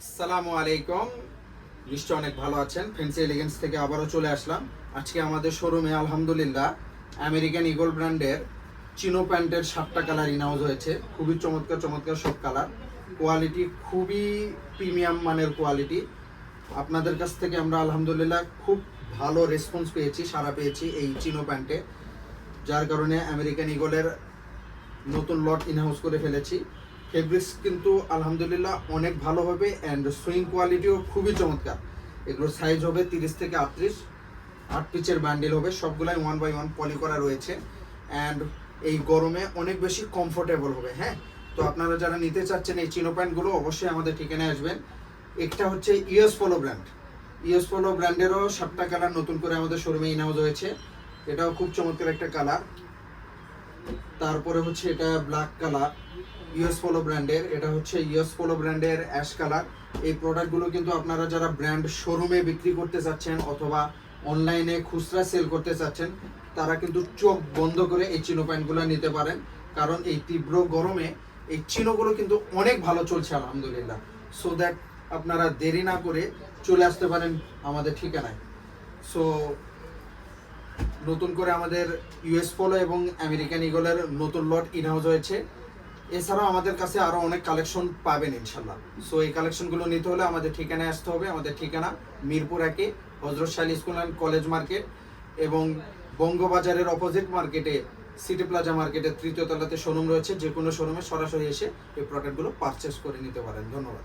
আসসালামু আলাইকুম। নিশ্চয় অনেক ভালো আছেন। ফ্যান্সি এলিগেন্স থেকে আবারও চলে আসলাম। আজকে আমাদের শোরুমে আলহামদুলিল্লাহ আমেরিকান ইগল ব্র্যান্ডের চিনো প্যান্টের 7টা কালার ইনাউজ হয়েছে। খুবই চমৎকার চমৎকার সব কালার, কোয়ালিটি খুবই প্রিমিয়াম মানের কোয়ালিটি। আপনাদের কাছ থেকে আমরা আলহামদুলিল্লাহ খুব ভালো রেসপন্স পেয়েছি, সাড়া পেয়েছি এই চিনো প্যান্টে, যার কারণে আমেরিকান ইগলের নতুন লট ইনহাউস করে ফেলেছি। ফেব্রিক্স কিন্তু আলহামদুলিল্লাহ অনেক ভালো হবে অ্যান্ড সুইং কোয়ালিটিও খুবই চমৎকার। এগুলোর সাইজ হবে 30 থেকে 38, 8 পিচের ব্যান্ডেল হবে, সবগুলাই 1 বাই 1 পলি করা রয়েছে অ্যান্ড এই গরমে অনেক বেশি কমফোর্টেবল হবে। হ্যাঁ, তো আপনারা যারা নিতে চাচ্ছেন এই চিনো প্যান্টগুলো অবশ্যই আমাদের ঠিকানায় আসবেন। একটা হচ্ছে US Polo brand. US Polo ব্র্যান্ডেরও 7টা কালার নতুন করে আমাদের শোরুমে ইনহাউস হয়েছে। এটাও খুব চমৎকার একটা কালার। তারপরে হচ্ছে এটা ব্ল্যাক কালার, ইউএস পোলো ব্র্যান্ডের। এটা হচ্ছে ইউএস পোলো ব্র্যান্ডের অ্যাশ কালার। এই প্রোডাক্টগুলো কিন্তু আপনারা যারা ব্র্যান্ড শোরুমে বিক্রি করতে চাচ্ছেন অথবা অনলাইনে খুচরা সেল করতে চাচ্ছেন, তারা কিন্তু চোখ বন্ধ করে এই চিনো প্যান্টগুলো নিতে পারেন, কারণ এই তীব্র গরমে এই চিনোগুলো কিন্তু অনেক ভালো চলছে আলহামদুলিল্লাহ। সো দ্যাট আপনারা দেরি না করে চলে আসতে পারেন আমাদের ঠিকানায়। সো নতুন করে আমাদের ইউএস পোলো এবং আমেরিকান ইগলের নতুন লট ইনহাউস হয়েছে। এছাড়াও আমাদের কাছে আরও অনেক কালেকশন পাবেন ইনশাল্লাহ। সো এই কালেকশনগুলো নিতে হলে আমাদের ঠিকানায় আসতে হবে। আমাদের ঠিকানা মিরপুর 1, হজরত শাহী স্কুল অ্যান্ড কলেজ মার্কেট এবং বঙ্গবাজারের অপোজিট মার্কেটে সিটি প্লাজা মার্কেটের 3য় তলাতে শোরুম রয়েছে। যে কোনো শোরুমে সরাসরি এসে এই প্রোডাক্টগুলো পারচেস করে নিতে পারেন। ধন্যবাদ।